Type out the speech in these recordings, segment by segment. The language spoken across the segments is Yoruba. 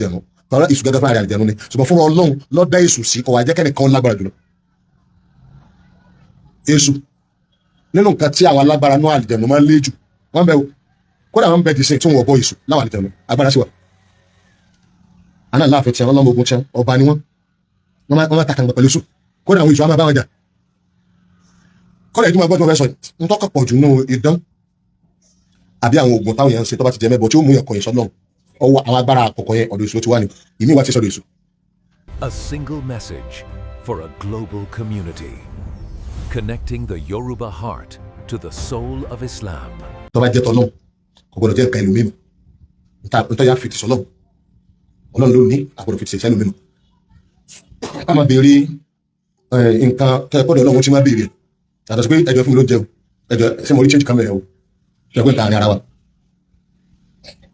àlìjẹ̀nu tọ́lá èṣù gẹ́gẹ́ fún àlìjẹ̀nu ni ṣùgbọ́n fún Ọlọ́run lọ́dá èṣù sí kò wá jẹ́ kẹ́nìkan lágbára jùlọ èṣù nínú nǹkan tí àwọn alágbára náà àlìjẹ̀nu máa ń lé jù wọ́n bẹ̀ kódà wọ́n bẹ̀ dìísẹ́ tí wọ́n bọ́ èṣù láwọn àlìjẹ̀nu agbára sí wa àná láàfin tí wọ́n lọ́mọ ogun tí ọba ni wọ́n máa takàǹgbà pẹ̀lú èṣù kódà àwọn èṣù á máa bá wọn jà kódà ìtumọ̀ gbọ́dọ̀ fẹ́ sọ ń tọ́kọ̀ pọ̀ jù nínú idán àbí àwọn oògùn táwọn èèyàn ń ṣe tó bá ti jẹ mẹ́bọ tí ó mú yàn kọ̀yìn sọ́lọ́run ọwọ́ àwọn agbára àkọ́kọ́ yẹn ọ̀dọ̀ èṣù ló ti wà ní ìmí wá ti sọ́dọ̀ èṣù. A single message for a global community, connecting the Yoruba heart to the soul of Islam. tó bá jẹ́ tọ́lọ́run kò gbọ́dọ̀ jẹ́ nǹkan ẹlòmíì nítorí yà fìtì sọ́lọ́run Ọlọ́run ló ní àgbọ̀dọ̀ fìtì sẹ́yìn ẹlòmíì ká máa béèrè nǹkan kẹ́kọ̀ọ́dọ̀ Ọlọ́run tí máa béèrè yàtọ̀ sí pé ẹjọ́ fún mi ló jẹun ẹjọ́ ṣé mo rí change camera o ṣe pé nǹkan ara wa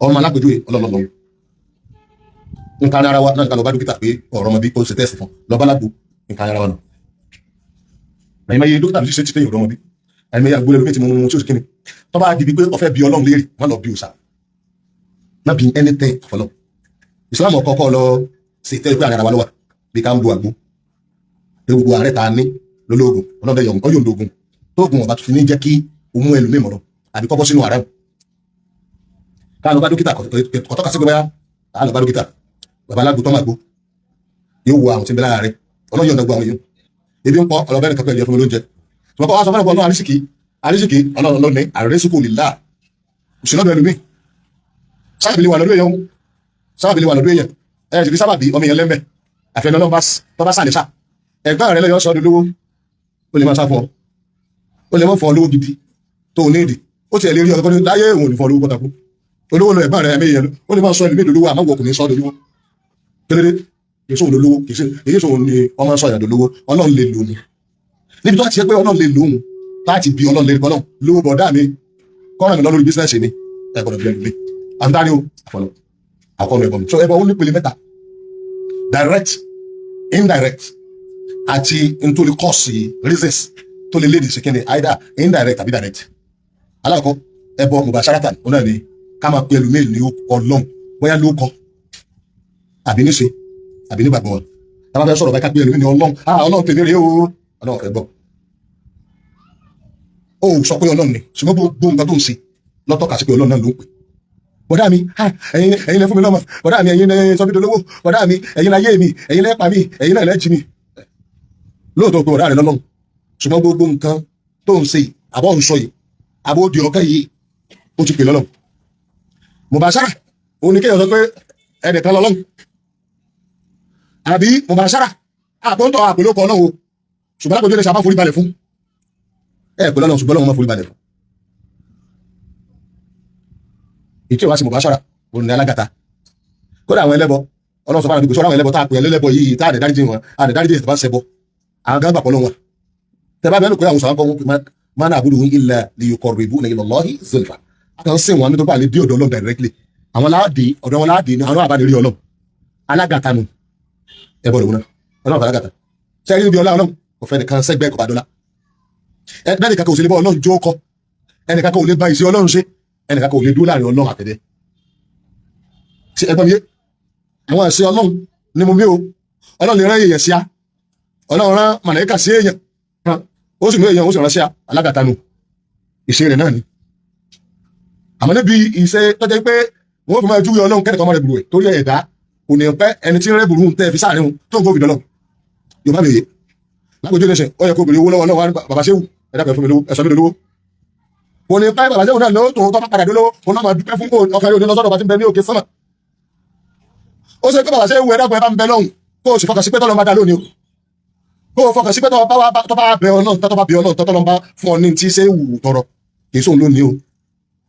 ọmọ alápèjúwe ọlọ́lọ́lọ́ nǹkan ara wa náà nǹkan lọ bá dókítà pé ọ̀rọ̀ ọmọ bí ó ṣe tẹ́sì fún lọ́ba lágbo nǹkan ara wa náà ẹ̀yìn máa yẹ dókítà bí ṣe ti tẹ́yìn ọ̀rọ̀ ọmọ bí ẹ̀yìn máa yẹ agbóhùn ẹlòmíì tí mo mú tí ó sì kíni tó bá di bí pé ọfẹ́ bí Ọlọ́run léèrè má lọ bí òòṣà má bí anything àfọlọ́ Islam ọ̀kọ́kọ́ lọ sí tẹ́ pé ara wa lọ́wọ́ bí ká ń bu àgbo pé gbogbo ààrẹ ta ní lólógún ọlọ́dẹ ọyọ̀ ńdógún tóògùn ọba tó fi ní jẹ́ kí òun ẹlòmíì mọ̀rọ̀ àbí kọ́bọ́ sínú ààrẹ ká lọ bá dókítà kọ́tọ́ka sí pé báyà á lọ bá dókítà bàbá alágbó tó máa gbó yóò wo àwọn tí ń bẹ lára rẹ ọlọ́yọ̀ ọ̀nà gbọ́ àwọn èèyàn ebi ń pọ̀ ọlọ́bẹ̀rẹ̀ kankan ẹ̀jẹ̀ fún mi lóúnjẹ ṣùgbọ́n kọ́ wá sọ fún ọlọ́run àrísìkì ọlọ́run ló ní àrísìkò lè láà òṣèlọ́dọ̀ ẹlòmíì sábàbí wà lọ́dún èèyàn ẹ̀ ṣèlú sábàbí ọmọ èèyàn lẹ́mẹ̀ àfẹnà ọlọ́run tó bá sàlẹ̀ sà ẹ̀gbọ́n rẹ lọ́yọ̀ sọ́dọ̀ lówó ó lè máa sá fún ọ ó lè mọ́ fún ọ lówó gidi tó o ní ìdí ó ti ẹ̀ lè rí ọkọ̀ ní láyé òun ò ní fún ọ lówó pọ́tàkù olówó lọ ẹ̀gbọ́n rẹ ẹ̀mí èèyàn ó lè máa sọ ẹlòmíì lólówó àmọ́ wọkùnrin sọ́dọ̀ lówó kérédé kìí sóhun lólówó kìí sóhun ni ọmọ sọ ìyàdó lówó Ọlọ́run lè lò ní níbi tó ti ṣe pé Ọlọ́run lè lòun láti bí Ọlọ́run lè rí Ọlọ́run lówó bọ̀dá mi kọ́ràn mi lọ lórí bísíǹsì mi ẹ̀gbọ́dọ̀ bí ẹlòmíì àfitárí o àfọlọ́ àkọ́nù ẹ̀bọ̀n so ẹ̀bọ̀n ó ní pele mẹ́ta direct indirect àti nítorí cause reasons tó lè lédi ṣèkínni either indirect àbí direct alákọ̀ọ́ ẹbọ mubasharatan ọ̀nà ni ká máa pe ẹlòmíì ní Ọlọ́run bóyá ló kọ àbí níṣe àbí nígbàgbọ́ wọn tá a bá fẹ́ sọ̀rọ̀ báyìí ká pe ẹlòmíì ní Ọlọ́run Ọlọ́run tèmi rèé o Ọlọ́run fẹ́ gbọ́ ó sọ pé Ọlọ́run ni ṣùgbọ́n gbogbo nǹkan tó ń ṣe lọ́tọ̀ kà sí pé Ọlọ́run náà ló ń pè bọ̀dá mi ẹ̀yin lẹ fún mi lọ́mọ bọ̀dá mi ẹ̀yin lẹ sọ mí dolówó bọ̀dá mi ẹ̀yin láyé mi ẹ̀yin lẹ pa mi ẹ̀yin náà lẹ jí mi lóòótọ́ pé bọ̀dá rẹ lọ́lọ́run ṣùgbọ́n gbogbo nǹkan tó ń ṣe àbọ̀ ń sọ yìí àbọ̀ òdì ọ̀kẹ́ yìí ó ti pè lọ́lọ́run mubashara òun ni kéèyàn sọ pé ẹnìkan lọ́lọ́run àbí mubashara àpọ́ntọ̀ àpèlókọ Ọlọ́run o ṣùgbọ́n lápòjú lè ṣàbá forí balẹ̀ fún pẹ̀lú Ọlọ́run ṣùgbọ́n Ọlọ́run má forí balẹ̀ fún ìtí ìwá sí mubashara òun ni alágàta kódà àwọn ẹlẹ́bọ Ọlọ́run sọ fún àwọn àwọn ẹlẹ́bọ tá a pè ẹlẹ́bọ yìí tá a dẹ̀ dáríjì wọn a dẹ̀ dáríjì ìtàn bá ń ṣẹbọ àwọn gan gbàpọ̀ lọ́wọ́ tẹ bá bẹ́ẹ̀ lóko àwọn sọ̀rọ̀ kan máa náà àbúrò illa liyuqarribuna ila Allahi zulfa àkàn sí wọn nítorí àlè dí ọ̀dọ̀ Ọlọ́run directly àwọn láàdì ọ̀dọ̀ wọn láàdì ní àwọn àbáde rí Ọlọ́run alágàta nu ẹbọ lòun náà Ọlọ́run alágàta sẹ́yìn níbi ọlá Ọlọ́run kò fẹ́ nìkan sẹ́gbẹ́ kò bá dọ́là ẹnìkan kò sì lè bọ́ Ọlọ́run jó kọ ẹnìkan kò lè bá ìṣe Ọlọ́run ṣe ẹnìkan kò lè dúró láàrin Ọlọ́run àtẹ̀dẹ́ ṣe ẹgbọ́n mi yé àwọn ẹ̀sìn Ọlọ́run ni mo mí o Ọlọ́run lè rán èèyàn sí a Ọlọ́run rán màláíkà sí èèyàn ó sì mú èèyàn ó sì rán sí a alágàta nu ìṣe rẹ̀ náà ni àmọ́ níbi ìṣe tọ́jẹ́ pé wọ́n fi máa júwe Ọlọ́run kẹ́nìkan ọmọ rẹ̀ bùrù ẹ̀ torí ẹ̀dá kò ní pẹ́ ẹni tí ń rẹ́ bùrù ń tẹ́ fi sáàrin òun tó ń kó fìdọ́lọ́ Yorùbá mi yé lápòjú ẹ̀ṣẹ̀ ó yẹ kó obìnrin owó lọ́wọ́ náà wá bàbá Ṣéwù ẹ̀dá pẹ̀ fún mi lówó ẹ̀sọ́ mi lówó kò ní pẹ́ bàbá Ṣéwù náà lówó tó tọ́ padà lówó òun náà máa dúpẹ́ fún ọkàn yóò ní lọ́sọ́dọ̀ bá ti ń bẹ ní òkè sánmà ó ṣe pé bàbá Ṣéwù ẹ̀dá pẹ̀ bá ń bẹ lọ́hùn kó o sì fọkàn sí pé tọ́lọ́ máa dá lónìí o kó o fọkàn sí pé tọ́ bá bẹ Ọlọ́run tọ́ bá bẹ Ọlọ́run tọ́lọ́ bá fún ọ ní tí Ṣéwù tọrọ kì í sóhun lónìí o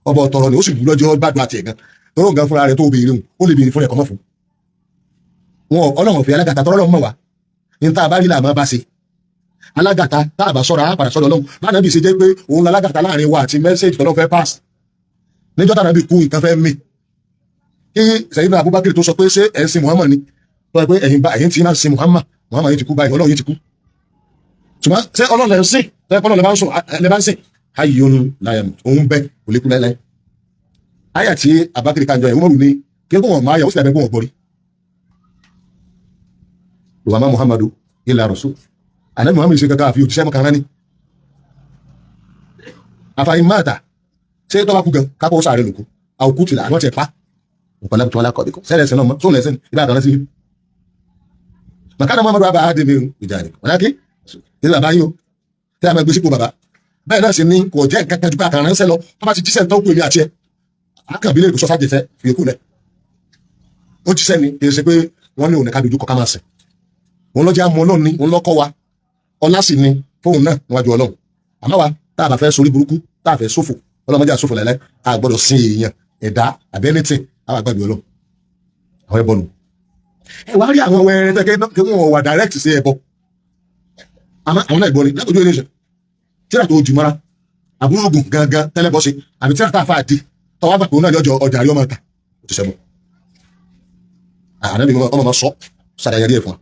ọba ọtọrọ ni ó sì wú lọ́jọ́ gbádùn àti ẹ̀gán tọrọ nǹkan fúnra rẹ̀ tó béèrè òun ó lè béèrè fún ẹ̀kọ́ mọ́ fún wọn Ọlọ́run fi alágàtà tọrọ lọ́mọ wa ní tá a bá rí làmọ́ bá ṣe alágàtà tá a bá sọ̀rọ̀ á padà sọ̀rọ̀ Ọlọ́run bá nàbì ṣe jẹ́ pé òun alágàtà láàrin wa àti mẹ́sẹ̀jì tọ́lọ́ fẹ́ pass níjọ́ tá nàbì kú nǹkan fẹ́ mí kí sẹ́yìn náà Abubakar tó sọ pé ṣé ẹ̀ ń sin Muhammad ni tó yẹ pé ẹ̀yin tí máa ń sin Muhammad yìí ti kú báyìí Ọlọ́run yìí ti kú ṣùgbọ́n ṣé Ọlọ́run lẹ́ ń sìn tó yẹ pé Ọlọ́run lẹ́ bá ń sìn hayyun la yamut òun bẹ kò lè kú láíláí àyà tí Abubakar kan jọ ẹ̀ wọ́n rù ní kí wọ́n máa yà ó sì dàbẹ̀ pé wọ́n gbọ́rí wa ma Muhammadu illa rasul anabi Muhammad ṣe kankan àfi òjíṣẹ́ mọ́kànlá ní àfàyín máta ṣé tó bá kú gan kápọ̀ sáré lòkú àwòkú tìlà àwọn ti pa òpàlẹ́ tó alákọ̀ọ́bí kọ́ sẹ́lẹ̀ ẹ̀sẹ̀ náà mọ́ tó lẹ́sẹ̀ ibà àtàlẹ́ sí màkàdà Muhammadu bàbá àdèmí ìjà ni wọ́n dákẹ́ ní bàbá yìí ó tẹ́ a máa gbé sípò bàbá bẹ́ẹ̀ náà sì ní kò jẹ́ nǹkan kan ju pé àkàrà ránṣẹ́ lọ tó bá ti jíṣẹ́ tó kú èmi àti ẹ àkànbílẹ̀ ìkó sọ́sá jẹfẹ́ fi kú lẹ̀ ó jíṣẹ́ ni kì í ṣe pé wọ́n ní òun ká dojú kọ ká máa sìn òun lọ́jà mọ́ ọlọ́run ní òun lọ́kọ́ wa ọlá sì ni fóun náà níwájú ọlọ́run àmọ́ wa tá a bá fẹ́ sórí burúkú tá a fẹ́ sófò ọlọ́mọdé àsófò láìláì a gbọ́dọ̀ sin èèyàn ẹ̀dá àbẹ́nítì àwọn àgbàgbé ọlọ́run àwọn ẹbọ nù ẹ wá rí àwọn ẹrẹ tẹ́kẹ́ kí wọ́n wà direct sí ẹbọ àwọn náà ìbọn ni lákòójú ẹni ṣe tíra tó jù mọ́ra àbúrò ogun gangan tẹ́lẹ̀bọ́ ṣe àbí tíra tá a fà á di tọ́wọ́ àgbà pé òun náà ní ọjọ́ ọjà àríwá máa ta ó ti ṣẹ́bọ̀ ànábì ọmọ máa sọ sàdáyà díẹ̀ fún wa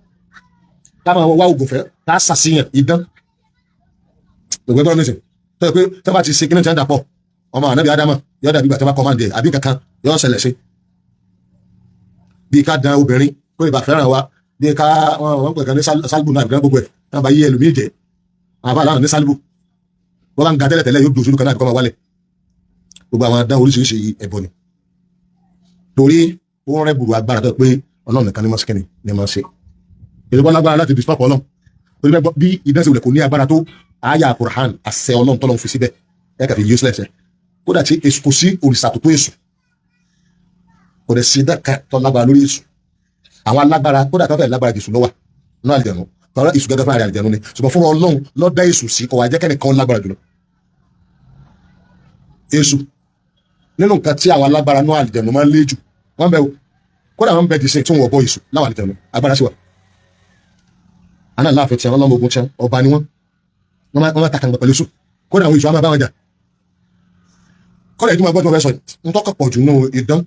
ká máa wá ogun fẹ́ ká sàṣìyàn idán gbogbo ẹgbẹ́ ọ̀nẹ́sìn tó yẹ pé tó bá ti ṣe kíní tí wọ́n dà pọ̀ ọmọ ànábì ádámà yóò dàbí ìgbà tó bá kọ́mándì ẹ̀ àbí kankan yóò ṣẹlẹ̀ sí bí ká dan obìnrin kó ìbá fẹ́ràn wa bí ká wọ́n pẹ̀ kan ní sálbù náà ìgbà gbogbo ẹ̀ náà bá yí ẹlòmíì jẹ́ àwọn aláwọ̀ ní sálbù wọ́n bá ń ga tẹ́lẹ̀ yóò dòṣùlù kan náà kọ́ máa wálẹ̀ gbogbo àwọn dán oríṣiríṣi ẹbọ ni torí ó rẹ́ bùrù agbára tó pé ọlọ́run nìkan ní mọ́síkẹ́ni ní máa ṣe ìjọba lágbára láti dùsùpọ̀ ọlọ́run torí bí ìdánsẹ̀ kò ní agbára tó àyà Qur'an àṣẹ ọlọ́run tọ́lọ́run fi síbẹ̀ ẹ̀ kàfi useless ẹ̀ kódà tí èṣù kò sí òrìṣà tó èṣù kò dẹ̀ sí dáka tó lágbára lórí èṣù àwọn alágbára kódà tó fẹ́ lágbára jésù lọ́wà ní àlìjẹ̀nu tọ́lá èṣù gẹ́gẹ́ fún àrẹ àlìjẹ̀nu ni ṣùgbọ́n fún ọlọ́run lọ́dá èṣù sí kò wá jẹ́ kẹ́nìkan lágbára jùlọ èṣù nínú nǹkan tí àwọn alágbára ní àlìjẹ̀nu máa ń lé jù wọ́n bẹ̀ kódà wọ́n bẹ̀ dìísẹ́ tí wọ́n bọ́ èṣù láwọn àlìjẹ̀nu agbára sí wa àná láàfin tí àwọn ọlọ́mọ ogun tí ọba ni wọ́n máa takàǹgbà pẹ̀lú èṣù kódà àwọn èṣù á máa bá wọn jà kọ́lẹ̀ ìtumọ̀ gbọ́dọ̀ fẹ́ sọ ń tọ́kọ̀ pọ̀ jù náà idán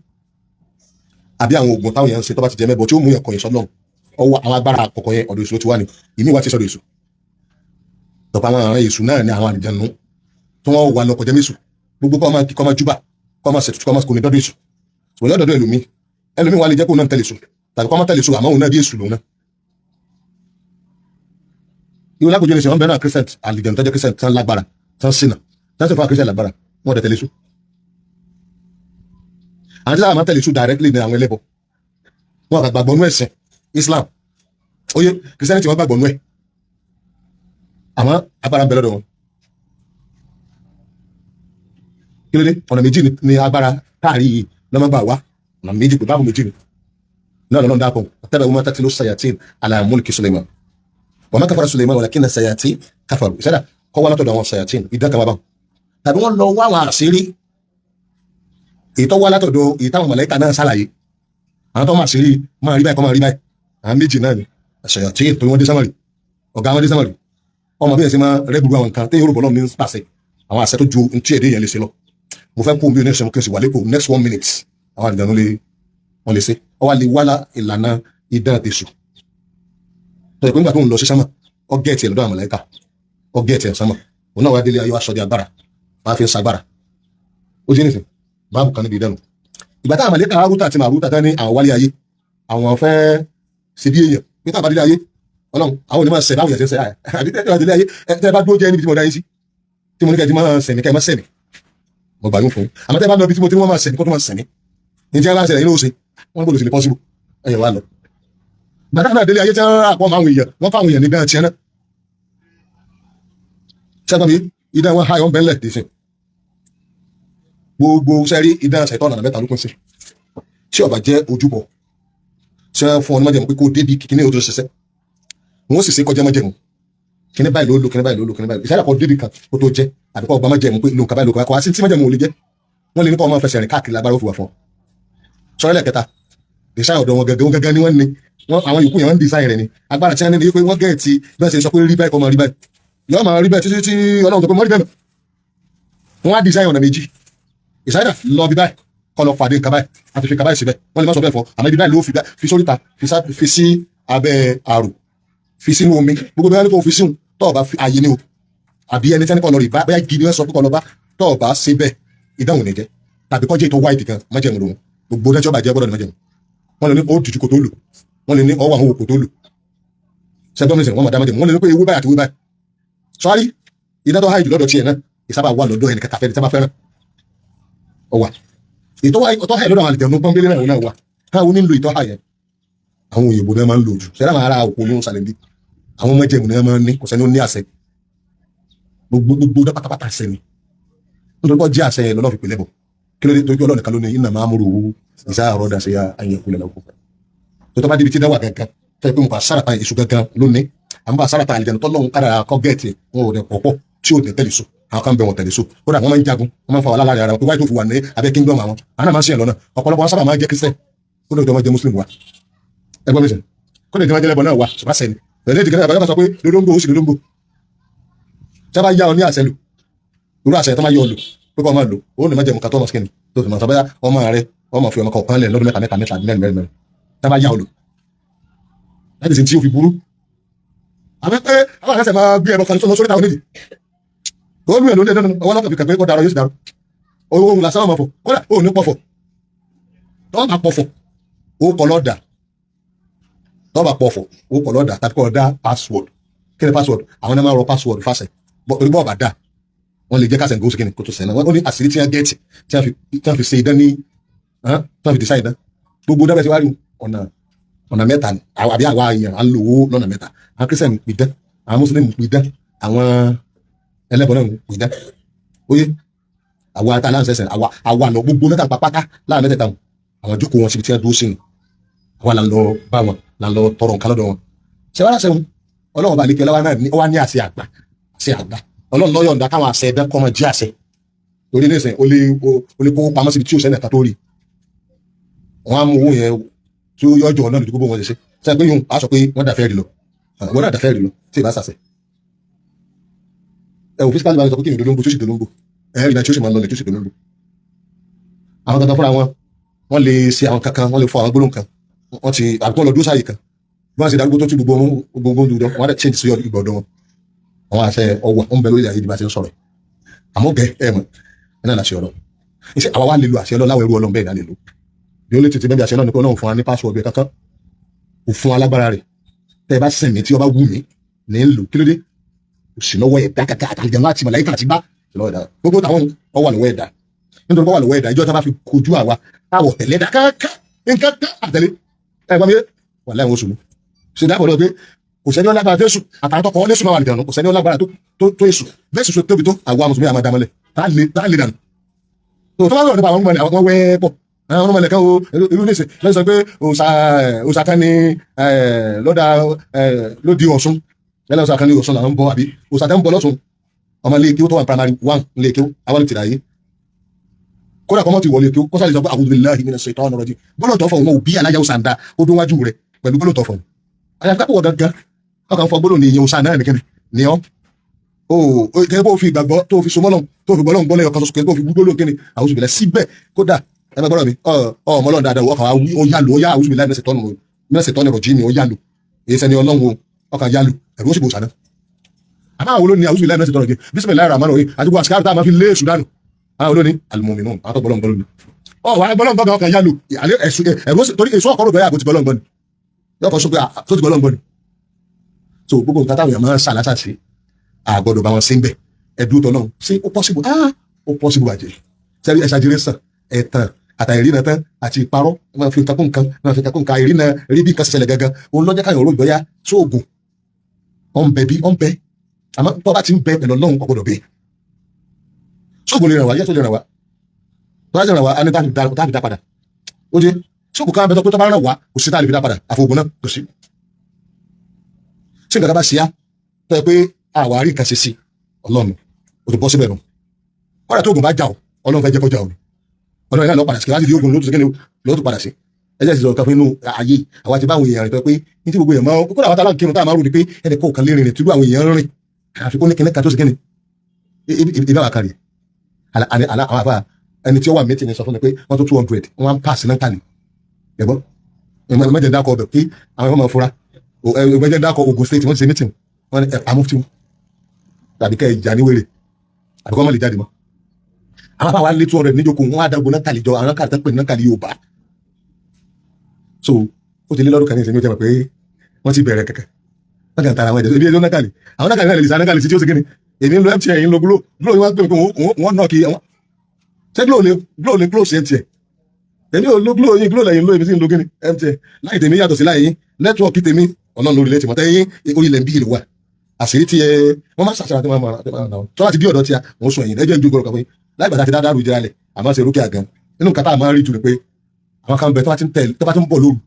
àbí àwọn oògùn táwọn èèyàn ń ṣe tó bá ti jẹ mẹ́bọ tí ó mú yẹn kọ̀yìn sọ́lọ́run ọwọ́ àwọn agbára àkọ́kọ́ yẹn ọ̀dọ̀ èṣù ló ti wá ní ìmí wá ti sọ́dọ̀ èṣù tọ̀pọ̀ àwọn ará èṣù náà ní àwọn àlìjẹ̀nú tí wọ́n wà lọ́kọ̀ jẹ́mẹ́sù gbogbo kọ́ máa júbà kọ́ máa ṣètùtù kọ́ máa kò ní dọ́dọ̀ èṣù ṣùgbọ́n lọ́dọ̀ ẹlòmí wà lè jẹ́ kó náà tẹ̀lé èṣù tàbí kọ́ máa tẹ̀lé èṣù àmọ́ òun náà bí èṣù lòun náà ìwé lágbèjọ ní sè wọn bẹ̀rẹ̀ náà kírísẹ̀nt àlìjẹ̀nú tó jẹ́ kírísẹ̀nt tán lágbára tán sínà tán sì fún kírísẹ̀nt lágbára wọn dẹ̀ tẹ̀lé èṣù àwọn tí sábà máa tẹ̀lé èṣù directly ní àwọn ẹlẹ́bọ wọn àgbà gbàgbọ́ nú ẹ̀sìn Islam oyè Christianity wọn gbàgbọ́ nú ẹ̀ àmọ́ agbára ń bẹ lọ́dọ̀ wọn kí ló dé ọ̀nà méjì ni agbára káàrí yìí lọ́mọ gbà wá ọ̀nà méjì pé báàbò méjì ni náà lọ́nà dáàpọ̀ tẹ́lẹ̀ wọn tẹ́tí ló sayatin ala mulki Suleiman wa ma kafara Suleiman walakinna sayatin kafaru ìṣẹ́dá kọ́ wá látọ̀dọ̀ àwọn sayatin ìdán kan wá bá tàbí wọ́n lọ wá àwọn àṣírí ètò wá látọ̀dọ̀ ìtàwọn mọ̀lẹ́kà náà sálàyé àwọn tó máa ṣírí máa rí báyìí kọ́ máa rí báyìí àwọn méjì náà ni sayatin tó wọ́n dé sámárì ọ̀gá wọn dé sámárì ọmọ bí ẹ̀ sí máa rẹ́gbùrú àwọn nǹkan téyìn orúbọ̀ náà ní pàṣẹ àwọn àṣẹ tó ju tí èdè yẹn lè ṣe lọ mo fẹ́ kó bí oníṣẹ́ mo kí n sì wà lẹ́kọ̀ọ́ next 1 minute àwọn àdìdánù wọn lè ṣe ọwọ́ lè wá ìlànà idán àtẹ̀sù tó yẹ pé nígbà tó ń lọ sí sámà ọgẹ́ẹ̀tì ẹ̀ lọ́dọ̀ àwọn mọ̀lẹ́kà ọgẹ́ẹ̀tì ẹ̀ sámà òun náà wá délé ayé wá sọ di agbára wá fi ń sagbára ó jẹ́ nìsín báàbù kan níbi ìdánù ìgbà táwọn mọ̀lẹ́kà arúta àti màrúta tán ní àwọn wálé ayé àwọn fẹ́ ṣe bí èèyàn pé táwọn bá délé ayé ọlọ́run àwọn onímọ̀ sẹ̀ báwọn yẹn ti ń sẹ̀ àbí tẹ́tẹ́ délé ayé tẹ́ bá dúró jẹ́ níbi tí mo dá yín sí tí mo ní kẹ́ ti máa sẹ̀mí kẹ́ máa sẹ̀mí mo gbà yín fún un àmọ́ tẹ́ bá lọ bí tí mo ti wọ́n máa sẹ̀mí kó tó máa sẹ̀mí ní tí wọ́n bá ṣẹlẹ̀ yín ló ṣe wọ́n gbọ́dọ̀ sí lè pọ́sibú ẹ̀yẹ wa lọ gbàdá náà délé ayé tí wọ́n àpọ̀ máa ń èèyàn wọ́n fáwọn èèyàn ní dáhà tiẹ̀ náà sẹ́gbọ́n mi idán wọn háyọ̀ ń bẹ́ńlẹ̀ dé sí gbogbo sẹ́rí idán ṣẹ̀tọ́ ọ̀nà mẹ́ta ló pín sí tí ó bá jẹ́ ojúbọ ṣe fún ọ ní májẹ̀mú pé kó débi kíní ó tó ṣiṣẹ́ wọ́n sì ṣe kọjá májẹ̀mú kíní báyìí ló lò kíní báyìí ló lò kíní báyìí ìṣẹ́lẹ̀ kọ́ débi kan kó tó jẹ́ àbí kọ́ ọgbà májẹ̀mú pé lóǹkà báyìí lóǹkà kọ́ wá sí tí májẹ̀mú ò lè jẹ́ wọ́n lè ní kọ́ ọmọ fẹsẹ̀ rìn káàkiri lágbára ó fi wà fún ọ sọ́rẹ́lẹ̀ kẹta ìṣá ọ̀dọ̀ wọn gẹ́gẹ́ ni wọ́n ní àwọn yòókù yẹn wọ́n ń design rẹ̀ ni agbára tí wọ́n ní pé wọ́n gẹ̀ tí bẹ́ẹ̀ ṣe sọ pé rí báyìí kọ́ máa rí báyìí yọ́ máa rí báyìí títí tí ọlọ́run tó pé mọ́ rí bẹ́ẹ̀ wọ́n á design ọ̀nà méjì ìsáyẹ̀dà lọ bí báyìí kọ́ lọ pàdé nǹkan báyìí àti fi nǹkan báyìí síbẹ̀ wọ́n lè má sọ bẹ́ẹ̀ fọ́ àmọ́ ibi báyìí ló fi sóríta fi sí abẹ́ àrò fi sínú omi gbogbo bẹ́ẹ̀ ní kò fi síhun tọ́ọ̀ bá fi ààyè ní o àbí ẹni tẹ́ni kọ́ lọ rí bá bẹ́ẹ̀ gidi wọ́n sọ pé kọ́ lọ bá tọ́ọ̀ bá ṣe bẹ́ẹ̀ ìdáhùn ní jẹ́ tàbí kọ́ jẹ́ ìtọ́ white kan májẹ̀mú lòun gbogbo ẹjọ́ bàjẹ́ gbọ́dọ̀ ní májẹ̀mú wọ́n lè ní ó dùjú kò tó lò wọ́n lè ní ọwọ́ àwọn òkò tó lò ṣẹgbọn mi sẹ wọn máa dá májẹ̀mú wọn lè ní pé ewé báyìí àti ewé báyìí sọrí iná tó háì jù lọ́dọ̀ tiẹ̀ náà ìsábà wà lọ́dọ̀ ẹnì kẹta fẹni tí wọn bá fẹ́ràn ọwà ìtọ́ háì lọ́dọ̀ àwọn àlejò pọ́nbélé náà wà káwọn onílò ìtọ́ háì yẹn àwọn òyìnbó náà máa ń lò jù ṣẹlẹ̀ àwọn ará òkú ní sàlẹ̀ bí àwọn májẹ̀mú náà máa ń ní kò sẹ́ni ó ní àṣẹ gbogbo pátápátá àṣẹ ni nítorí pé jẹ́ àṣẹ yẹn lọ́nà fi pèlè bọ̀ kí ló dé torí pé ọlọ́run nìkan ló ní iná máa múrò owó ìṣá àrọ́ dà sí àyẹ̀kú lẹ́lẹ́kọ̀ọ́ tó tọ́ bá débi tí dáwà gangan fẹ́ pé mo bá sáràtà èṣù gangan lónìí àmọ́ bá sáràtà àlìjẹ̀nù tọ́lọ́run kára kọ́ gẹ́ẹ̀tì wọn ò dẹ̀ pọ̀pọ̀ tí ò dẹ̀ tẹ̀lé so àwọn kan bẹ̀ wọ́n tẹ̀lé so ó dà wọ́n máa ń jagun wọ́n máa ń fa wàhálà láàrin ara wọn pé wáyé tó fi wà ní abẹ́ kingdom àwọn náà máa ń ṣe lọ́nà ọ̀pọ̀lọpọ̀ wọn sábà máa ń jẹ́ Christian ó lè jọ máa jẹ́ Muslim wa ẹgbọ́n mi sẹ́ kó lè jẹ́ máa jẹ́ lẹ́bọ̀ náà wa ṣùgbọ́n sẹ́ni lẹ́yìn tí kẹ́kẹ́ bá sọ pé lódóńgbò ó sì lódóńgbò tí a bá yá ọ ní àṣẹ lò irú àṣẹ tó máa yọ ọ lò pé kọ́ máa lò ó lè má jẹ́ mọ̀kátọ́ ọmọ skin tó fi mọ̀ sábẹ́ ọmọ rẹ ọmọ fi ọmọ kọ̀ọ̀kan lẹ̀ lọ́dún mẹ́ta mẹ́rin tí a bá yá ọ lò láti sin tí o fi burú àmọ́ pé àwọn àṣẹ máa gbé ẹbọ kan sọ́nà sórí táwọn nídìí ó lù ẹ̀ ló lé dandan ọwọ́ lọ́kàn fi kàgbé kó darọ yóò sì darọ ohun làṣà ọmọ fọ kódà ó ní pọ̀fọ̀ tọ́ bá pọ̀fọ̀ ó kọ̀ lọ́dà tọ́ bá pọ̀fọ̀ ó kọ̀ lọ́dà tàbí kọ̀ dá password kí ni password àwọn náà máa rọ password fásẹ̀ torí bọ́ọ̀ bá dà wọ́n lè jẹ́ kásẹ̀ ngóṣù kí ni kò tó sẹ́nà wọ́n ní àṣírí tí wọ́n gẹ́ẹ̀tì tí wọ́n fi ṣe idán ní tí wọ́n fi decide idán gbogbo dábẹ́ tí wọ́n rí ọ̀nà mẹ́ta ni àbí àwa èèyàn á lò ó lọ́nà mẹ́ta àwọn Christian pè dán àwọn Muslim pè dán àwọn ẹlẹ́bọn náà pè dán óyé àwa tá aláǹsẹ̀sẹ̀ àwa lọ gbogbo mẹ́ta pátá láàrin mẹ́tẹ̀ẹ̀ta àwọn jókòó wọn síbi tí wọ́n dúró sínú àwa là ń lọ bá wọn là ń lọ tọrọ nǹkan lọ́dọ̀ wọn ṣẹwàá láṣẹ wọn Ọlọ́run bá lè kí ọlọ́wà náà wá ní àṣẹ àgbà Ọlọ́run lọ́yọ̀ ǹda káwọn àṣẹ ẹ̀dá kọ́mọ jí àṣẹ torí nísìn o lè kó pamọ́ síbi tí ó sẹ́ni ẹ̀ka tó rí wọn á mú owó yẹn tí ó yọjọ náà lójú gbogbo wọn ṣe ṣe pé yóò á sọ pé wọ́n dàfẹ́ rí lọ wọ́n náà dàfẹ́ rí lọ tí ì bá ṣàṣẹ ẹ̀wọ̀n fisikali bá ń sọ pé kí ni dolóńgbò tí ó sì dolóńgbò ẹ̀rí náà tí ó sì máa ń lọ lẹ̀ tí ó sì dolóńgbò àwọn kankan fúnra wọn wọ́n lè ṣe àwọn kankan wọ́n lè fọ àwọn gbólóhùn kan wọ́n ti àgbọn lọ dúró sáyè kan bí wọ́n ṣe darúgbó tó ti gbogbo dúdú wọ́n á dẹ̀ change sí ìgbọ̀dọ̀ wọn àwọn àṣẹ ọwọ́ ń bẹ lórí ayé ìdìbò àti sọ̀rọ̀ àmọ́ gẹ ẹ mọ̀ ẹ náà láṣẹ ọ̀rọ̀ iṣẹ́ àwa wá lè lo àṣẹ Ọlọ́run láwọn ẹrú Ọlọ́run bẹ́ẹ̀ náà lè lo bí ó lè tètè bẹ́ẹ̀ àṣẹ Ọlọ́run nìkan náà fún wa ní password bẹ́ẹ̀ kankan kò fún alágbára rẹ̀ tẹ́ ẹ bá sìn mí tí ọba wù mí ní ń lò kí ló dé kò sí lọ́wọ́ ẹ̀dá kàkà àtàlìjẹun láti màláíkà àti bá lọ́wọ́ ẹ̀dá gbogbo táwọn ọwọ́ lọ́wọ́ ẹ̀dá nítorí bọ́wọ́ lọ́wọ́ ẹ̀dá ìjọ tá a bá fi kojú àwa táwọ̀ tẹ̀lé ẹ̀dá kankan nǹkan àtẹ̀lé ẹ̀ gbọ́n mi wà láwọn oṣù mi ṣe dáàbò lọ pé kò sẹ́ni ọlágbára tó èṣù àtàwọn tọkọ ọlẹ́sùn máa wà nìkan kò sẹ́ni ọlágbára tó èṣù bẹ́ẹ̀ sì so tóbi tó àwọn amùsùnmí àmà dámọ́lẹ̀ tá a lè dànù tó bá wọ̀ nípa àwọn ọmọlẹ̀ àwọn wẹ́ẹ́pọ̀ àwọn ọmọlẹ̀ kan irú ní ìsìn lọ́sí sọ pé òòṣà kan ní lódi Ọ̀ṣun lẹ́lẹ́ òòṣà kan ní Ọ̀ṣun làwọn ń bọ àbí òòṣà kan ń bọ lọ́sùn ọmọ ilé kí ó tó wà primary 1 ilé kí ó àwọn ti dàáyé kódà kọ́mọ́ ti wọlé kí ó kọ́sà lè sọ pé a'udhu billahi minash shaitanir rajim gbọ́dọ̀ tọ́ fọ̀ wọn ò bí aláyàwó sàǹdà ó dún wájú rẹ̀ pẹ̀lú gbọ́dọ̀ tọ́ fọ̀ àyàfi kápò gangan ọkàn fọ gbọ́dọ̀ ní ìyẹn òòṣà náà nìkan ni ọ́ kẹ́kẹ́ bó fi ìgbàgbọ́ tó fi somọ́lọ́n tó fi gbọ́lọ́n gbọ́lẹ́ ọkàn sọ̀kẹ́ tó fi gbúgbó lókè ni a'udhu billahi síbẹ̀ kódà ẹ bá gbọ́dọ̀ mi ọmọlọ́n dáadáa ọkàn wa wí ó yálò ó yá a'udhu billahi minash shaitanir rajim ó yálò èyí sẹ́ni ọlọ́run ọkàn yálò ẹ̀rú ó sì bò sànà àmọ́ àwọn olóní a'udhu billahi minash shaitanir rajim bismillahir rahmanir rahim àti gbogbo àsìkárù tá a máa fi lé èṣù dànù àwọn olóní al-mu'minun àwọn tó gbọ́lọ́n gbọ́lọ́n wà gbọ́lọ́n gbọ́lọ́n ọkàn yálò ẹ̀rú torí èṣù ọkọ̀ rògbòyà àbòtí gbọ́lọ́n gbọ́ni yọkọ̀ sọ pé tó ti gbọ́lọ́n gbọ́ni so gbogbo nǹkan táwọn èèyàn máa ń ṣàlásà sí àgbọ̀dọ̀ bá wọn sí ń bẹ̀ ẹ̀dùn tọ̀ náà ṣé ó possible ó possible bàjẹ́ sẹ́rí exaggeration ẹ̀tàn àtàìrìnà tán àti ìparọ́ máa fi kakún nǹkan ìrìnà rí bí nǹkan ṣẹlẹ̀ gangan òun lọ́jọ́ káyọ̀ ọ̀rọ̀ ìgbọ́yà sóògùn ọ̀nbẹ bí ọ̀nbẹ àmọ́ tó bá ti ń bẹ pẹ̀lú ọlọ́run ọ̀gbọ̀dọ̀ bẹ sóògùn lè ràn wá yẹ́ tó lè ràn wá tó bá lè ràn wá á ní táàbì dá padà ó jẹ́ sóògùn kan bẹ́tọ̀ pé tó bá ràn wá kò sí táàbì dá padà àfọwọ́gùn náà kò sí nǹkan bá ṣe á tó yẹ pé àwárí nǹkan ṣe sí ọlọ́run ó ti bọ́ síbẹ̀ nù ọ̀rẹ́ tó oògùn bá jà ọ́ ọlọ́run fẹ́ jẹ́ kọjá ọ́ ọlọ́run náà lọ́ padà sí kí wọ́n ti di oògùn lóòótọ́ padà sí ẹjẹ́ ti sọ̀rọ̀ kan fún inú ayé àwọn àti báwọn èèyàn rẹ̀ tó pé ní tí gbogbo èèyàn máa kókó àwọn táwọn kírun táwọn máa rò ní pé ẹnì kọ̀ọ̀kan lè rìnrìn tìlú àwọn èèyàn rìn àfikún ní kíní kan tó sì kíni ìbá wa kárí àwọn àbá ẹni tí ó wà mẹ́tì ní sọ fún mi pé wọ́n tó 200 wọ́n á pàṣẹ náà kàní ẹ̀gbọ́n ẹ̀mẹ́jẹ̀ dákọ̀ ọbẹ̀ pé àwọn ọmọ fura ẹ̀mẹ́jẹ̀ dákọ̀ Ogun State wọ́n ti ṣe mítìn wọ́n ní àmúftí tàbí kẹ́ ìjà níwèrè àbíkọ́ mọ́ lè jáde mọ́ àwọn àbá wa lé 200 níjókòó wọ́n á dágbó náà kàlí jọ àwọn kàlí tán pè náà kàlí Yorùbá so ó ti lé lọ́dún kan ní ìsinmi ó jẹ́ mọ̀ pé wọ́n ti bẹ̀rẹ̀ kẹ̀kẹ́ wọ́n kàn tara wọn jẹ ibi ẹjọ́ nákàlì àwọn nákàlì náà lè sa nákàlì sí tí ó sì kíni èmi ń lo MTN yìí ń lo Glo yìí wọ́n pè mí wọ́n nọ́ọ̀kì wọn ṣé Glo ni Glo ṣe MTN èmi ò lo Glo yìí Glo lẹ́yìn lo èmi sì ń lo kíni MTN láì tèmi yàtọ̀ sí láì yín nẹ́tíwọ̀kì tèmi ọlọ́run lórí lẹ́tì mọ́tẹ́ yín orílẹ̀ ń bí ìlú wa àṣírí tí wọ́n máa ṣàṣàrà tí wọ́n máa tó láti bí ọ̀dọ́ tí a wọ́n sọ ẹ̀yìn ẹjọ́ ìjú gbọ́dọ̀ kàwé láì bàtà ti dáadáa rú ìjẹ́ra lẹ̀ àmọ́ ṣe rókè àgàn nínú nǹkan tá a máa ń rí jù ni pé àwọn kan bẹ tó bá ti ń bọ̀ lóru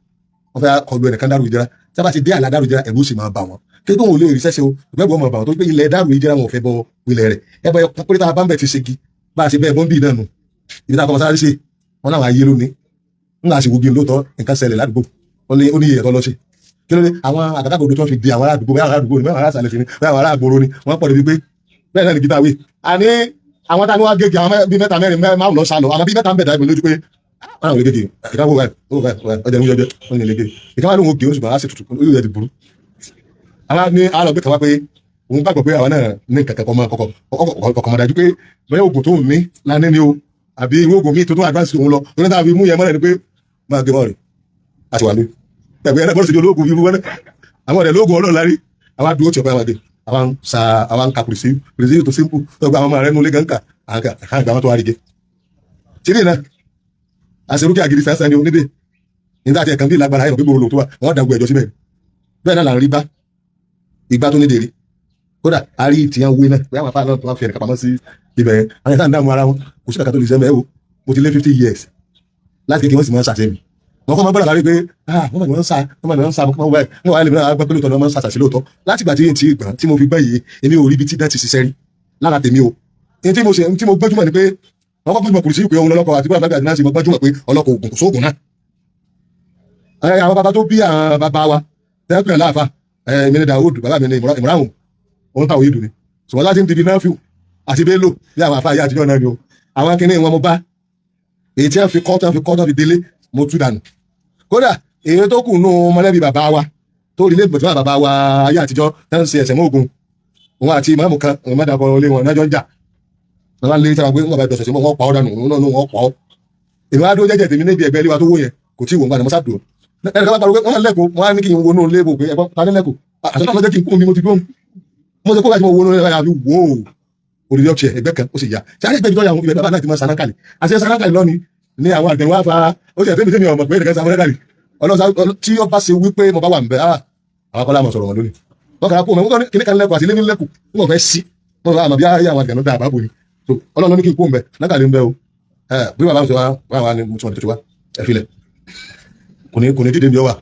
wọ́n fẹ́ kọlu ẹnìkan dárú ìjẹ́ra tí a bá ti dé àlà dárú ìjẹ́ra ẹ̀rú sì máa bà wọ́n kí tó wọn ò lè rí sẹ́sẹ́ o ìgbẹ́ bọ́ máa bà wọ́n tó gbé ilẹ̀ dárú ìjẹ́ra wọn ò fẹ́ bọ ilẹ̀ rẹ̀ ẹ bọ pé tá a bá ń bẹ̀ ti ṣegi bá a ṣe bẹ́ẹ̀ bọ́ ń bì náà nù ibi tá a kọ́ sáré ṣe wọn náà ayé lónìí ńlá sì wogi lóòótọ́ nǹkan ṣẹlẹ̀ ládùúgbò ó ní iye ẹ̀tọ́ lọ sí kí ló dé àwọn àgàdàgodo tó fi di àwọn aládùúgbò bẹ́ẹ̀ aládùúgbò ni bẹ́ẹ̀ àwọn aráàlú ni bẹ́ẹ̀ àwọn aráàgbòrò ni wọ́n pọ̀ débi pé bẹ́ẹ̀ náà ni gíta wé àní àwọn táwọn wá gègé àwọn bíi mẹ́ta mẹ́rin márùn lọ sálọ àwọn bíi mẹ́ta ń bẹ̀ dáìbò lójú pé àwọn olè gègé ìkáwó ọjà ní ọjọ́ wọn ni lè gègé ìkáwó lóhun òkè oṣù bàá sì tutù olú rẹ̀ ti burú àwọn ní àlọ́ gbé kan wá pé òun gbàgbọ́ pé àwọn náà ní kankan ọkọ̀ dájú pé bẹ́ẹ̀ oògùn tó ń ní lánàá ni o àbí irú oògùn míì tó tún advance òun lọ lórí táwọn fi mú yẹn mọ́lẹ̀ ni pé máa gé mọ́ rẹ̀ àti wà ní ẹgbẹ́ ẹ̀rẹ́ bọ́ọ̀lù sí olóògùn irú wọn àwọn ọ̀rẹ́ lóògùn ọlọ́run lárí àwọn àdúró tí ọ̀pẹ́ àwọn àdé àwọn ń ka pèsè tó simple tó gba àwọn ọmọ rẹ̀ nulẹ̀ gánka àgbà wọn tó wá rí jẹ. sírí náà àṣerúkẹ àgìrì sáńsá ni onídé nígbà tí ẹ̀kan bí lágbára ayọ̀ gbígbó olóòtú wa wọ́n dàgbò ẹ̀jọ́ síbẹ̀ bẹ́ẹ̀ náà là ń rí bá ìgbà tó nídèrè kódà a rí ìtìyàn wé náà pé àwọn afáàlọ́ tó wá fi ẹ̀rẹ̀ pamọ́ sí ibẹ̀ àwọn ẹ̀ka ń dààmú ara wọn kò sí kàkà tó lè sẹ́mẹ̀ ẹ̀ o mo ti lé 50 years láti kékeré wọ́n sì máa ń ṣàṣẹ́mi wọ́n kọ́ máa gbọ́dọ̀ lárí pé wọ́n máa ń sa wọ́n wà lè mìíràn agbẹ́ pé lóòótọ́ ni wọ́n máa ń sàṣàṣì lóòótọ́ láti ìgbà tí yìí ti gbà tí mo fi gbẹ́ yìí èmi ò rí ibi tí dá ti ṣiṣẹ́ rí lára tèmi o tí mo gbẹ́júmọ̀ ni pé wọ́n kọ́ gbẹ́júmọ̀ kùrù sí ìpè ohun lọ́lọ́kọ̀ àti bọ́ọ̀lù àti náà sì mọ́ gbẹ́júmọ̀ pé ọlọ́kọ̀ ògùn kò sóògùn náà. àwọn bàbá tó bí àwọn bàbá wa tẹ́kùnrin láàfà mi ní Dawud bàbá mi ní Imran òun táwọn yìí dùn ni ṣùgbọ́n láti ń di náfíù àti Bello bí àwọn àfáà yìí àtijọ́ náà ni o àwọn kinní wọn mo bá èyí tí wọ́n fi kọ́ fi délé mo tú dànù kódà èyí tó kù nù mọ̀lẹ́bí bàbá wa tó rí lẹ́gbẹ̀ẹ́ tí wọ́n bàbá wa ayé àtijọ́ tẹ́ ń ṣe ẹ̀sẹ̀ mọ́ ogun òun àti ìmáàmù kan òun mẹ́ta kọ́ ilé wọn nájọ́ ń jà wọn lé tí wọn gbé wọn bá dọ̀sẹ̀ sí wọn pa ọ́ dànù òun náà wọn pa ọ́ èmi wá dúró jẹ́jẹ́ tèmi níbi ẹgbẹ́ ilé wa tó wó yẹn kò tí ì wò ń gbà ní mọ́sá dùn ẹnì kan bá parọ́ pé wọ́n lẹ́kọ̀ọ́ wọn á ní kí n wọnú lébò pé ẹ̀kọ́ ta ní lẹ́kọ̀ọ́ àṣẹ náà lọ́jọ́ kí n kú mi mo ti gbóhùn mo ti kó láti mo wọnú lébò àbí wò ó òdìdí ọ̀chẹ̀ ẹgbẹ́ kan ó sì yá tí a ní ìgbẹ́jọ́ yà wọn ibẹ̀ bàbá náà ti máa sanákàlì àti sanákàlì lọ́ni ní àwọn àgbẹ̀wò àfa ó ti ẹ̀ tẹ́mi ọmọ pé ẹnìkan sanákàlì ọlọ́sà tí ó bá ṣe wípé mo bá wà ń bẹ àwọn akọ́lá àmọ̀ sọ̀rọ̀ wọn lónìí wọ́n kàrà pọ̀ mọ́ kíní kan lẹ́kọ̀ọ́ àti ilé ní lẹ́kọ̀ọ́ wọ́n fẹ́ sí wọ́n fẹ́ àmọ̀ bí ayé àwọn àgbẹ̀nú dá àbábò ni so ọlọ́run ní kí n kó ń bẹ lákàlẹ̀ ń bẹ o bí bàbá mi sọ wá ní mo ti wọn tó ti wá ẹ filẹ̀ kò ní dídé mi ọ wà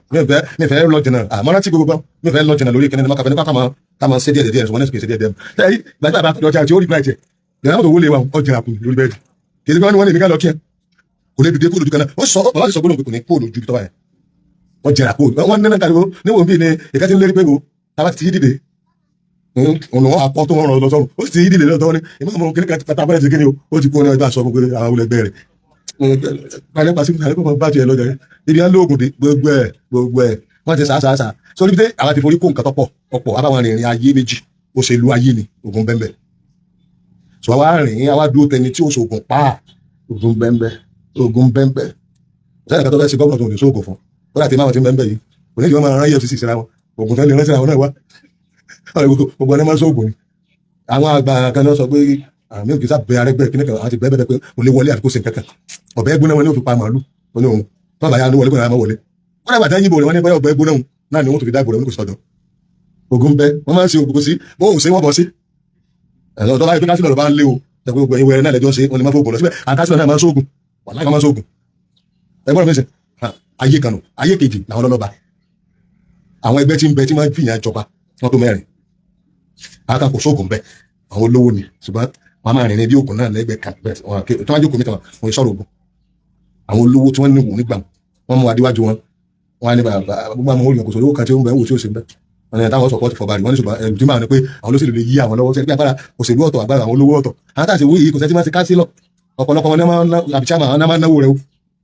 mi fẹ́ lọ jìnnà àmọ́ rántí gbogbo mi fẹ́ lọ jìnnà lórí kíní ní mọ́kàfẹ́ nípa ká máa ṣe díẹ̀ ṣùgbọ́n ní ṣe díẹ̀ tẹ́lẹ̀ gbàgbé àbá lọ́jà tí ó rí bíláì jẹ ìyàwó tó wọlé wa ọjà àpò lórí bẹ́ẹ̀dì kì í ṣe pé wọ́n ní èmi ká lọ kí ẹ kò lè dìde kó lójú kan náà ó sọ bàbá ti sọ gbólóhùn pé kò ní kó lójú tó báyẹn wọ́n jẹrà kó wọ́n nínú kàdúgbò níwọ̀n bí ní ìka tí ń lérí pé wo tàbá ti yí dìde òun wọn àpọ̀ tó wọ́n rọ̀ lọ́sọ̀rọ̀ ó sì ti yí dìde lọ́tọ́ ní ìmọ̀ ọmọ kìnnìkan pátá abẹ́rẹ́ ti kí ni o ó ti kó ní ọjọ́ àṣọ gbogbo àwọn olùgbẹ́ rẹ̀ pàdé pàṣẹ pàṣẹ pàṣẹ bá tiẹ̀ lọ́jà rẹ̀ ibi á lóògùn dé gbogbo ẹ̀ wọ́n ti sàásàásà sórí pé àwọn ti forí kó nǹkan tọ́pọ̀ ọ̀pọ̀ abáwọn rìnrìn ayé méjì òṣèlú ayé ni ogun bẹ́ẹ̀ sọ àwa rìn àwa dúró tẹni tí ó sògùn pa ogun bẹ́ẹ̀ sẹ́yìn kan tó fẹ́ ṣe gómìnà tó ní sóògùn fún wọ́n àti máwọn ti ń bẹ́ẹ̀ yìí kò ní ìjọba máa rán EFCC síra wọn oògùn tó lè rán síra wọn náà wá gbogbo ẹni máa ń sóògùn ni àwọn àgbà kan náà sọ pé àmì òkè sábẹ arẹgbẹ kíní kan àti bẹ́ẹ̀ pé kò lè wọlé àfikò sí nǹkan kan ọ̀bẹ gbóná wọn ni ó fi pa màálù wọn ni òun bàbá yà á ní wọlé kóná máa wọlé wọn dàgbà tẹ́yìn ìbò rẹ̀ wọn ní báyọ̀ ọ̀bẹ gbóná òun náà ni wọn tó fi dá ìbò rẹ̀ wọn kò sọ̀dọ̀ ogun bẹ wọn máa ń ṣe òkùnkùn sí wọn ò ṣe wọn bọ̀ sí ẹ̀rọ tó láyé pé kásìlọ̀ bá ń lé o tẹ̀pẹ́ gbogbo ẹ̀yin wẹ̀rẹ̀ náà lẹ́jọ́ ṣe wọn ni máa fò bọ̀ lọ síbẹ̀ àkásìlọ̀ náà máa ń sóògùn wà láì máa ń sóògùn ẹgbọ́n mi sẹ ayé kanu ayé kejì làwọn ọlọ́ba àwọn ẹgbẹ́ tí ń bẹ tí máa ń fìyàn jọba wọn tó mẹ́rin àkà kò sóògùn bẹ àwọn olówó ni ṣùgbọ́n wọn máa rìn ní bí ògùn náà lẹ́gbẹ̀ẹ́ kan bẹ́ẹ̀ tó máa jókòó mi kan wọn sọ̀rọ̀ ògùn àwọn olówó tí wọ́n ní wò nígbà wọn mú adéwájú wọn á ní bàbá gbogbo àwọn olùyàn kò sọ̀rọ̀ owó kan tí ó ń bẹ wò tí ó ṣe ń bẹ wọn ní táwọn sọpọ́ọ̀tì fọba wọn ní ṣùgbọ́n ẹ̀rù tí máa ní pé àwọn olóṣèlú lè yí àwọn lọ́wọ́ sẹ́ni pé agbára òṣèlú ọ̀tọ̀ agbára àwọn olówó ọ̀tọ̀ àwọn táà ṣe wí yìí kò sẹ́ni tí máa ti káńsílọ̀ ọ̀pọ̀lọpọ̀ wọn àbí chairman àwọn náà máa náwó rẹ o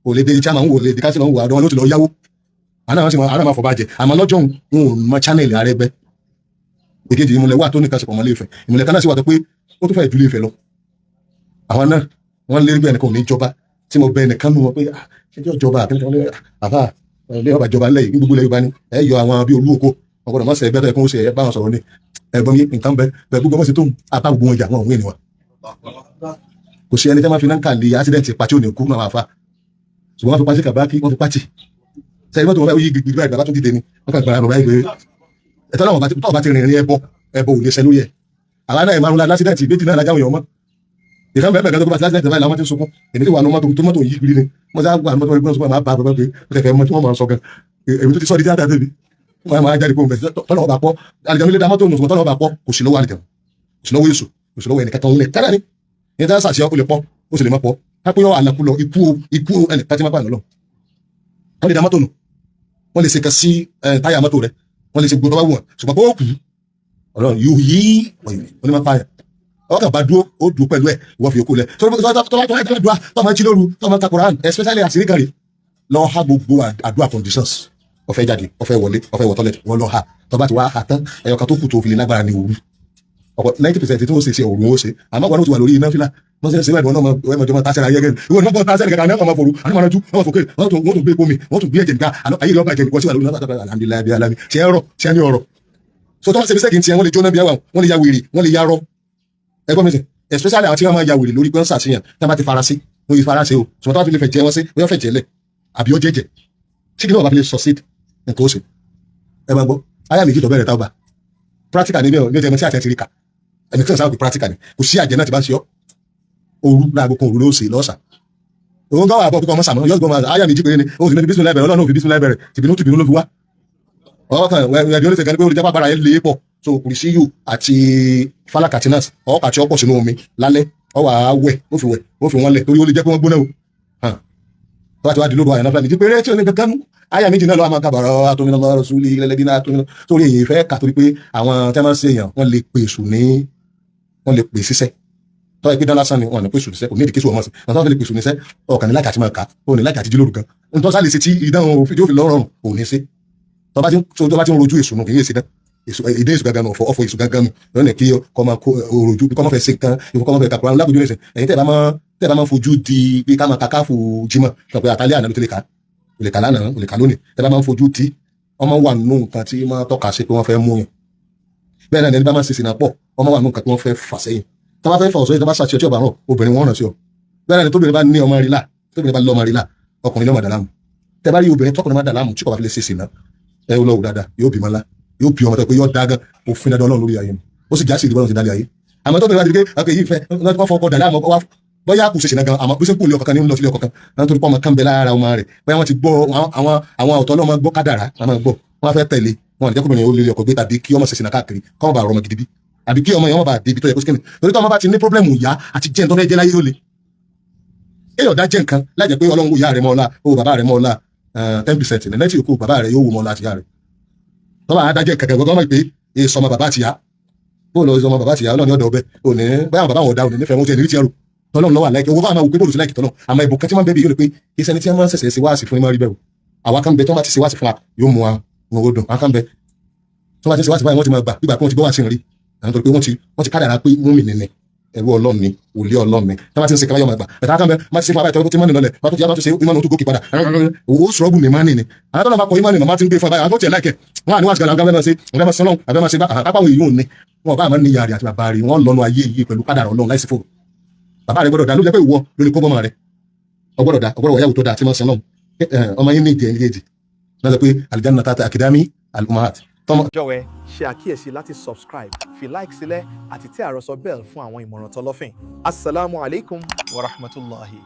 kò lè dé chairman wò lè dé káńsílọ̀ wò àdó wọn ló ti lọ yáwó àwọn máa fọba jẹ àmọ́ lọ́jọ́ wọn ò mọ channel Arẹ́gbẹ́ èkejì ìmùlẹ̀ wà tó ní kásìpọ̀ mọ́lé Ifẹ̀ ìmùlẹ̀ kan náà sì wà tó pé ó tó fẹ́ ìdúlé Ifẹ̀ lọ àwọn náà wọ́n lérí bí ẹnìkan ò ní jọba tí mo bẹ ẹnìkan nù wọn pé ṣẹjọ́ jọba àbá ilé ọba jọba ńlẹ̀ yìí gbogbo ilẹ̀ Yorùbá ni ẹ yọ àwọn bí Olúoko ọgbọ́dọ̀ mọ́ sẹ́ ẹgbẹ́ tó yẹ kó ń ṣe ẹ báwọn sọ̀rọ̀ ní ẹ̀gbọ́n mi nǹkan bẹ gbogbo ọmọ sí tó apá gbogbo wọn jà wọn òun ènìyàn kò sí ẹni tí wọ́n fi náà kàlẹ̀ accident pàtí ò ní kú náà wà fà ṣùgbọ́n wọ́n fi pàṣẹ kàbákí wọ́n fi pàtì sẹ́yìn mọ́tò wọn fẹ́ yí gbígbí báyìí bàbá tó dìde ni wọ́n kà gbàrà bàbá yìí pé ẹ̀tọ́ náà tó bá ti rìnrìn ẹbọ ò lè ṣẹ lórí ẹ̀ àwa náà ìmárùn la accident méjì náà lájáwọ̀ èèyàn mọ́ ìkan bẹ́ẹ̀ bẹ́ẹ̀ tó bá ti accident báyìí làwọn ti sunkún èmi tí wà ní mọ́tò yí gbígbí ni wọ́n ti wà ní mọ́tò ìgbọ́n sunkún máa bá bàbá pé kẹ̀kẹ́ mọ́ tí wọ́n máa sọ gan èmi tó ti sọ di tíátà tèmi wọ́n máa jáde kó tọ́lọ́ ọba pọ̀ àlìjàmí lé dá mọ́tò nù tọ́lọ́ ọba pọ̀ kò sí lọ́wọ́ àlìjàmí kò sí lọ́wọ́ èso kò sí lọ́wọ́ ẹnì kẹta òun lè kára ni ìyẹn tí wọ́n sàṣeyọ́ ó lè pọ̀ ó sì lè má pọ̀ kápẹ́ yọ àlàkù lọ ikú ẹnì kẹta má pààyàn lọ wọ́n lè dá mọ́tò nù wọ́n lè ṣe kan sí táyà mọ́tò rẹ̀ wọ́n lè ṣe gbogbo tó bá wù wọ́n ṣùgbọ́n pé ó kù ọ̀rọ̀ yóò yí wọ́n ní má pààyàn ọkàn bá dúró ó dùn pẹ̀lú ẹ̀ wọ́n fi okó lẹ̀ tó máa jí lóru tó máa ka Quran especially àṣírí kan rè lọ ha gbogbo àdúrà conditions ó fẹ́ jáde ó fẹ́ wọlé ó fẹ́ wọ toilet wọ́n lọ ha tó bá ti wá ha tán ẹ̀yọ̀ká tó kù tó fi lè lágbára ní òru ọ̀pọ̀ 90% tí wọ́n ṣe òru ó ṣe àmọ́ wọn ó ti wà lórí iná fílà wọ́n ṣe ìwé ìwọ̀n náà tásẹ̀rẹ̀ ayẹ́gẹ́ ìwọ̀n náà tásẹ̀rẹ̀ kẹta náà fòrú àwọn ọmọ ojú wọ́n fòkè wọ́n tún gbé gómi wọ́n tún gbé ẹ̀jẹ̀ nǹkan ayé ìrọ̀bà ẹ̀jẹ̀ nǹkan sí wà lórí náà alhamdulillah bí alami ṣe ẹ̀rọ ṣe ní ọ̀rọ̀ so tó wọ́n ṣe bí sẹ́kì tí wọ́n lè jóná bí wọ́n lè ya wèrè wọ́n lè ya rọ ẹgbọ́n mi sẹ́ especially àwọn tí wọ́n máa ya wèrè lórí pé wọ́n ṣàṣeyàn tí wọ́n bá ti fara sí wọ́n yìí fara sí o ṣùgbọ́n tó wọ́n fi lè fẹ̀ jẹ́ wọ́n sí wọ́n fẹ̀ jẹ́lẹ̀ àbí ó jẹ́jẹ́ tí kí ni wọ́n bá fi lè succeed nǹkan ó ṣe ẹ máa gbọ́ ayé mi kìtọ̀ bẹ̀rẹ̀ táwọn bá practical ní bẹ́ẹ̀ ní ọjọ́ tí àti ẹ̀tì rí kà ẹni tí wọ́n sábà pé practical ni kò sí àjẹ́ náà ti bá ń ṣe ọ́ òru láago kan òru ló ṣe lọ́sà òun gáwà àbọ̀ pípọ̀ ọmọ sàmọ́ yọ́gbọ́n máa ayé mi jí pé ní òun sì ní bísí láìbẹ̀rẹ̀ ọlọ́run fi bísí láìbẹ̀rẹ̀ tìbínú ló fi wá ọkàn ẹ̀dì olóṣèlú kan ní pé olùjẹ́ pàpàrà ẹ̀ lè pọ̀ so kùrìsíyù àti falakatinas ọkà tí ó pọ̀ sínú omi lálẹ́ ọwà wẹ̀ ó fi wọ́n lẹ̀ torí ó lè jẹ́ pé wọ́n gbóná o tó bá ti wá di lóru àyànná fúlàní jí pé rẹ́ tí ò ní kankan àyà méjì náà lọ́wọ́ máa kábàárọ̀ àtòmínà lọ́rọ̀ súlì lẹ́lẹ́dínà àtòmínà torí èyí fẹ́ kà torí pé àwọn tẹ́ máa ń ṣe èèyàn wọ́n lè pè èṣù ní wọ́n lè pè síṣẹ́ tọ́ ẹgbẹ́ dán lásán ni wọ́n ní pè èṣù níṣẹ́ kò ní ìdíkésù ọmọ sí wọ́n tó lè pè èṣù níṣẹ́ ọkàn ní láìka àti máa kà ó ní láìka àti jí lóru kan nítorí sá lè ṣe tí ìdánwò òfin yóò fi lọ́rùn ò ní ṣe tó bá ti ń rojú èṣù nù kì í ṣe dán ìdí èṣù gangan nù ọ̀fọ̀ èṣù gangan nù lọ́nà kí kọ́ máa kó òròjú kọ́ máa fẹ́ ṣe nǹkan ìfowópamọ́ máa fẹ́ kàkúrà lágbèjú nìṣẹ́ ẹ̀yin tẹ́ bá máa fojú di pé ká máa kakáfù jímọ̀ sọ pé àtàlẹ́ àná ló tẹ́lẹ̀ ká olè kà lánàá olè kà lónìí tẹ́ bá máa fojú di ọmọ wà nínú nǹkan tí máa tọ́ka sí pé wọ́n fẹ́ mú yẹn bẹ́ẹ̀ náà ẹni bá máa ṣe sìnà pọ̀ ọmọ wà nínú nǹkan tí wọ́n fẹ́ fà sẹ́yìn tó bá fẹ́ fà ọ̀sọ́ tó bá ṣàṣì ọtí ọ̀bà rọ̀ obìnrin wọn ràn sí ọ bẹ́ẹ̀ náà tóbìnrin bá ní ọmọ rí là tóbìnrin bá lọ́mọ rí là ọkùnrin lọ́mọ dàlámù tẹ́ bá rí obìnrin tọkùnrin má dàlámù tí kò bá fi lè ṣe sìnà ẹ ó lọ́wọ́ dáadáa yóò bímọ ńlá yóò bí ọmọ tó pé yóò dágán òfin dandan Ọlọ́run lórí ayé ni ó sì já sí ìdíbọn ti dálé ayé àmọ́ tóbìnrin bá ti rí pé ọkọ yìí fẹ́ wọ́n fọkọ dàlámù bóyá kò ṣe ṣìnà gan àmọ́ bí sẹ́kù ilé ọkọ̀ kan ní lọ sí ilé ọkọ̀ kan nítorí pé ọmọ kan bẹ lára ọmọ rẹ̀ bóyá wọ́n ti gbọ́ àwọn ọ̀tọ̀ ọlọ́mọ gbọ́ kádàrá àwọn gbọ́ wọ́n fẹ́ tẹ̀lé wọn àdìjẹ́ kóbìnrin ó lé ọkọ̀ gbé tàbí kí ọmọ ṣe ṣìnà káàkiri kọ́mọ bá rọmọ gidi bí àbí kí ọmọ yẹn wọ́n bá dé ibi tó yẹ kó síkìnì torí tó ọmọ bá ti ní pọ́blẹ́mù ìyá àti jẹ́ nítorí ẹjẹ́ láyé ó le èèyàn dá jẹ́ nǹkan láì jẹ́ pé Ọlọ́run wo ìyá rẹ̀ mọ́ ọlá ó bàbá rẹ̀ mọ́ ọlá 10% ní lẹ́tì òkú bàbá rẹ̀ yóò wò mọ́ ọlá àti ìyá rẹ̀ tọ́ba adájẹ́ kẹ̀kẹ́ gbọ́dọ̀ mọ̀ pé èso ọmọ bàbá àti ìyá bó lọ ọmọ bàbá àti ìyá Ọlọ́run ọ̀dọ̀ ọbẹ̀ òní báyà bàbá wọn ọ̀dà òní nífẹ̀ẹ́ wọn ti ẹni rí ti ẹrù tọ́lọ́run lọ́wọ́ àlẹ́kẹ́ owó bá máa wò pé bóòlù sí láìkì tọ́lọ́ àmọ́ ìbò kan tí wọ́n bẹ́ẹ̀ bí yóò lè pé iṣẹ́ ni tí wọ́n ṣẹ̀ṣẹ̀ ṣe wáàsì fún imá rí bẹ́ẹ̀ àwa kan bẹ tó bá ti ṣe wáàsì fún wa yóò mú wa wọn ó dùn àwọn kan bẹ tó bá ti ṣe wáàsì fún wa wọ́n ti máa gbà gbígbà pé wọ́n ti gbọ́ wá sí rí àwọn tó pé wọ́n ti kádàrá pé mú mi nìní ẹ̀rú Ọlọ́run ni òlé Ọlọ́run ni tí wọ́n ti ń ṣe kí wọ́n yọ̀ máa gbà bẹ̀tẹ̀ àwọn kan bẹ má ti ṣe fún abáyé tó ti mọ́ni lọlẹ̀ wọ́n tó ti yá tó ṣe ìmọ̀nà tó gòkè padà owó sọ́ọ̀bù ní mánì ni àwọn tó lọ́ máa kọ ìmọ̀nì náà má ti ń gbé fún abáyé àwọn tó tiẹ̀ láìkẹ́ wọ́n à ní wọ́n àti gàlagà bẹ́ẹ̀ máa ṣe ọ̀gá máa sọ́lọ́n àbẹ́ máa ṣe bá àpáwọn èèyàn ní wọn bá máa ní ìyá rẹ̀ àti bàbá rẹ̀ wọ́n lọ́nu ayé yìí pẹ̀lú kádàrá Ọlọ́run láìsí fò bàbá rẹ̀ gbọ́dọ̀ dá ló jẹ́ pé ìwọ lórí kó bọ́mọ rẹ̀ ọgbọ́dọ̀ wọ̀yáwó tó dáa tí wọ́n sọ náà ọmọ yín ní ìdí ẹ̀yìn léjì náà sọ pé aljanna tata akidami al-ummahat. jọ̀wọ́ ṣe àkíyèsí láti subscribe fi like sílẹ̀ àti tẹ àròsọ bell fún àwọn ìmọ̀ràn tọlọ́fìn. Assalamu alaikum wa rahmatullahi.